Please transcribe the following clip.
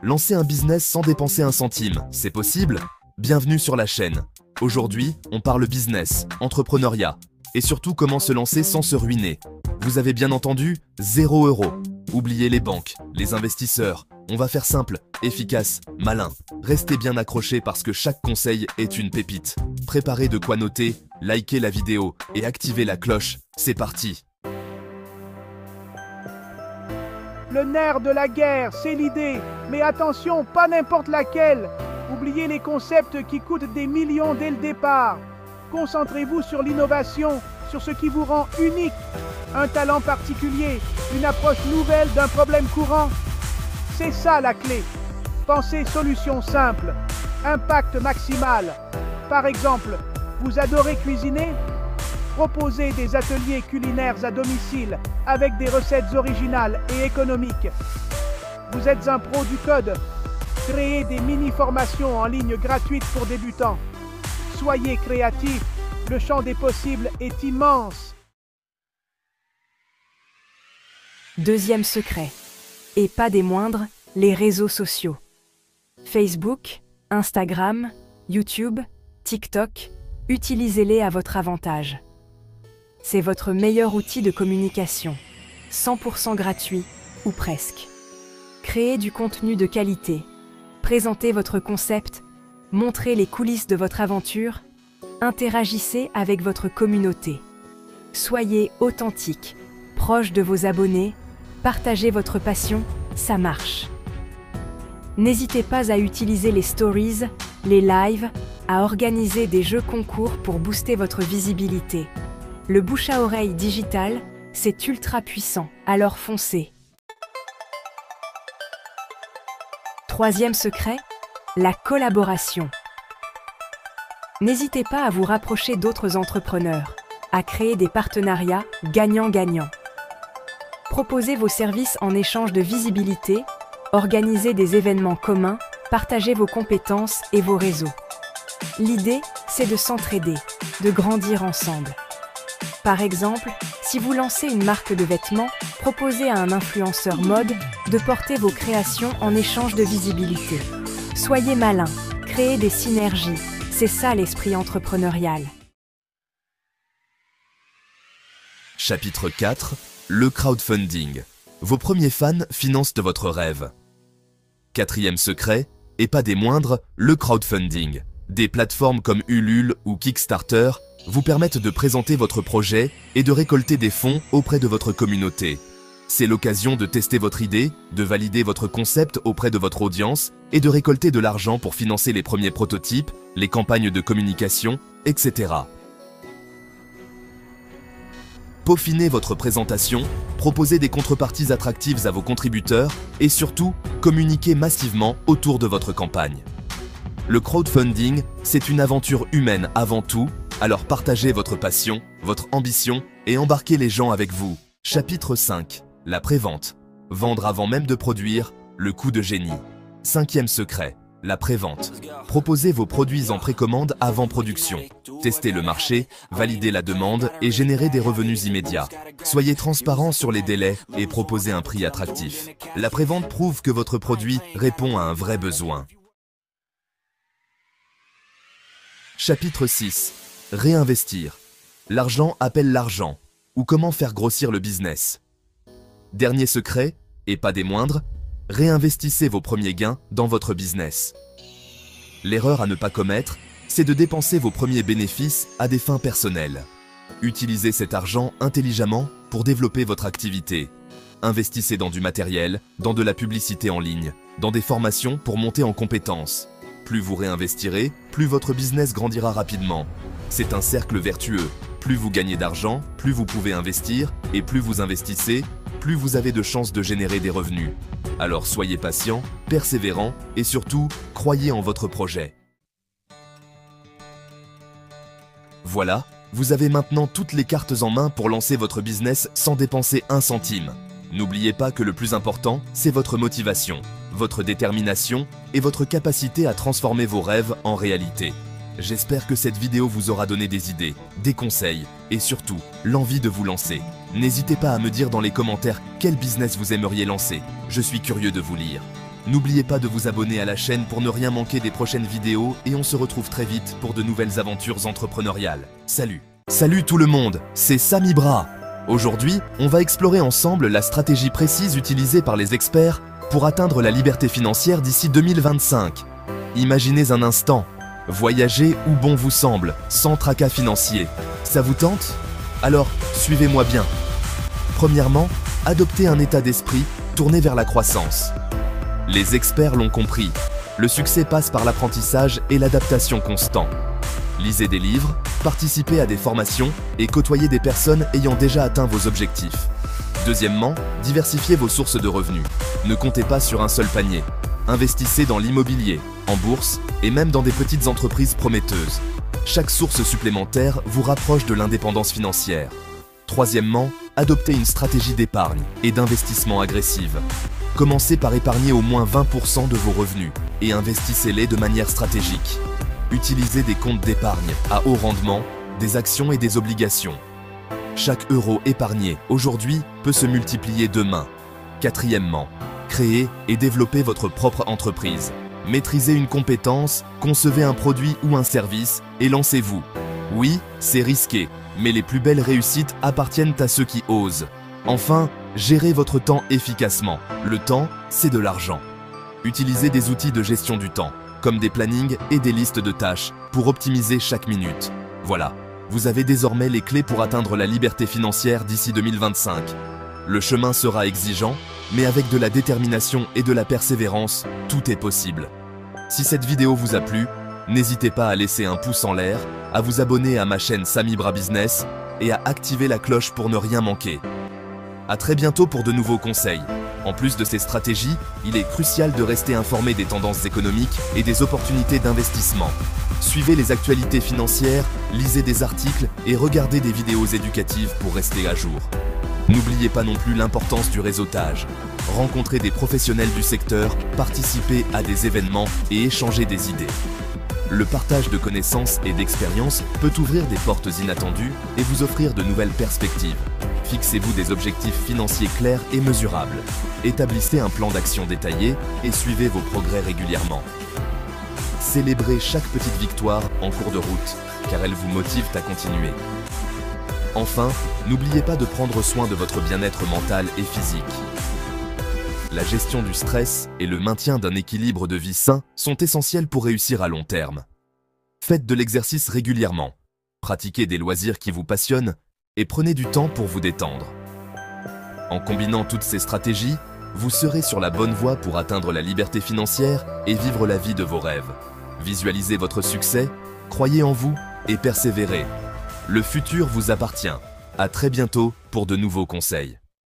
Lancer un business sans dépenser un centime, c'est possible? Bienvenue sur la chaîne. Aujourd'hui, on parle business, entrepreneuriat et surtout comment se lancer sans se ruiner. Vous avez bien entendu, 0 €. Oubliez les banques, les investisseurs. On va faire simple, efficace, malin. Restez bien accrochés parce que chaque conseil est une pépite. Préparez de quoi noter, likez la vidéo et activez la cloche. C'est parti! Le nerf de la guerre, c'est l'idée. Mais attention, pas n'importe laquelle. Oubliez les concepts qui coûtent des millions dès le départ. Concentrez-vous sur l'innovation, sur ce qui vous rend unique. Un talent particulier, une approche nouvelle d'un problème courant. C'est ça la clé. Pensez solution simple, impact maximal. Par exemple, vous adorez cuisiner? Proposez des ateliers culinaires à domicile avec des recettes originales et économiques. Vous êtes un pro du code? Créez des mini-formations en ligne gratuites pour débutants. Soyez créatifs, le champ des possibles est immense. Deuxième secret, et pas des moindres, les réseaux sociaux. Facebook, Instagram, YouTube, TikTok, utilisez-les à votre avantage. C'est votre meilleur outil de communication, 100% gratuit ou presque. Créez du contenu de qualité, présentez votre concept, montrez les coulisses de votre aventure, interagissez avec votre communauté. Soyez authentique, proche de vos abonnés, partagez votre passion, ça marche. N'hésitez pas à utiliser les stories, les lives, à organiser des jeux concours pour booster votre visibilité. Le bouche à oreille digital, c'est ultra puissant, alors foncez. Troisième secret, la collaboration. N'hésitez pas à vous rapprocher d'autres entrepreneurs, à créer des partenariats gagnant-gagnant. Proposez vos services en échange de visibilité, organisez des événements communs, partagez vos compétences et vos réseaux. L'idée, c'est de s'entraider, de grandir ensemble. Par exemple, si vous lancez une marque de vêtements, proposez à un influenceur mode de porter vos créations en échange de visibilité. Soyez malin, créez des synergies, c'est ça l'esprit entrepreneurial. Chapitre 4. Le crowdfunding. Vos premiers fans financent de votre rêve. Quatrième secret, et pas des moindres, le crowdfunding. Des plateformes comme Ulule ou Kickstarter vous permettent de présenter votre projet et de récolter des fonds auprès de votre communauté. C'est l'occasion de tester votre idée, de valider votre concept auprès de votre audience et de récolter de l'argent pour financer les premiers prototypes, les campagnes de communication, etc. Peaufinez votre présentation, proposez des contreparties attractives à vos contributeurs et surtout, communiquez massivement autour de votre campagne. Le crowdfunding, c'est une aventure humaine avant tout, alors partagez votre passion, votre ambition et embarquez les gens avec vous. Chapitre 5. La prévente. Vendre avant même de produire, le coup de génie. Cinquième secret, la prévente. Proposez vos produits en précommande avant production. Testez le marché, validez la demande et générez des revenus immédiats. Soyez transparent sur les délais et proposez un prix attractif. La prévente prouve que votre produit répond à un vrai besoin. Chapitre 6. Réinvestir. L'argent appelle l'argent, ou comment faire grossir le business. Dernier secret, et pas des moindres, réinvestissez vos premiers gains dans votre business. L'erreur à ne pas commettre, c'est de dépenser vos premiers bénéfices à des fins personnelles. Utilisez cet argent intelligemment pour développer votre activité. Investissez dans du matériel, dans de la publicité en ligne, dans des formations pour monter en compétences. Plus vous réinvestirez, plus votre business grandira rapidement. C'est un cercle vertueux. Plus vous gagnez d'argent, plus vous pouvez investir, et plus vous investissez, plus vous avez de chances de générer des revenus. Alors soyez patient, persévérant, et surtout, croyez en votre projet. Voilà, vous avez maintenant toutes les cartes en main pour lancer votre business sans dépenser un centime. N'oubliez pas que le plus important, c'est votre motivation, votre détermination et votre capacité à transformer vos rêves en réalité. J'espère que cette vidéo vous aura donné des idées, des conseils et surtout l'envie de vous lancer. N'hésitez pas à me dire dans les commentaires quel business vous aimeriez lancer. Je suis curieux de vous lire. N'oubliez pas de vous abonner à la chaîne pour ne rien manquer des prochaines vidéos et on se retrouve très vite pour de nouvelles aventures entrepreneuriales. Salut! Salut tout le monde, c'est Sami Bra. Aujourd'hui, on va explorer ensemble la stratégie précise utilisée par les experts pour atteindre la liberté financière d'ici 2025. Imaginez un instant, voyager où bon vous semble, sans tracas financiers. Ça vous tente? Alors, suivez-moi bien. Premièrement, adoptez un état d'esprit tourné vers la croissance. Les experts l'ont compris, le succès passe par l'apprentissage et l'adaptation constant. Lisez des livres, participez à des formations et côtoyez des personnes ayant déjà atteint vos objectifs. Deuxièmement, diversifiez vos sources de revenus. Ne comptez pas sur un seul panier. Investissez dans l'immobilier, en bourse et même dans des petites entreprises prometteuses. Chaque source supplémentaire vous rapproche de l'indépendance financière. Troisièmement, adoptez une stratégie d'épargne et d'investissement agressive. Commencez par épargner au moins 20% de vos revenus et investissez-les de manière stratégique. Utilisez des comptes d'épargne à haut rendement, des actions et des obligations. Chaque euro épargné aujourd'hui peut se multiplier demain. Quatrièmement, créez et développez votre propre entreprise. Maîtrisez une compétence, concevez un produit ou un service et lancez-vous. Oui, c'est risqué, mais les plus belles réussites appartiennent à ceux qui osent. Enfin, gérez votre temps efficacement. Le temps, c'est de l'argent. Utilisez des outils de gestion du temps, comme des plannings et des listes de tâches, pour optimiser chaque minute. Voilà, vous avez désormais les clés pour atteindre la liberté financière d'ici 2025. Le chemin sera exigeant, mais avec de la détermination et de la persévérance, tout est possible. Si cette vidéo vous a plu, n'hésitez pas à laisser un pouce en l'air, à vous abonner à ma chaîne Sami Bra Business et à activer la cloche pour ne rien manquer. À très bientôt pour de nouveaux conseils. En plus de ces stratégies, il est crucial de rester informé des tendances économiques et des opportunités d'investissement. Suivez les actualités financières, lisez des articles et regardez des vidéos éducatives pour rester à jour. N'oubliez pas non plus l'importance du réseautage. Rencontrez des professionnels du secteur, participez à des événements et échangez des idées. Le partage de connaissances et d'expériences peut ouvrir des portes inattendues et vous offrir de nouvelles perspectives. Fixez-vous des objectifs financiers clairs et mesurables. Établissez un plan d'action détaillé et suivez vos progrès régulièrement. Célébrez chaque petite victoire en cours de route, car elles vous motivent à continuer. Enfin, n'oubliez pas de prendre soin de votre bien-être mental et physique. La gestion du stress et le maintien d'un équilibre de vie sain sont essentiels pour réussir à long terme. Faites de l'exercice régulièrement, pratiquez des loisirs qui vous passionnent et prenez du temps pour vous détendre. En combinant toutes ces stratégies, vous serez sur la bonne voie pour atteindre la liberté financière et vivre la vie de vos rêves. Visualisez votre succès, croyez en vous et persévérez. Le futur vous appartient. À très bientôt pour de nouveaux conseils.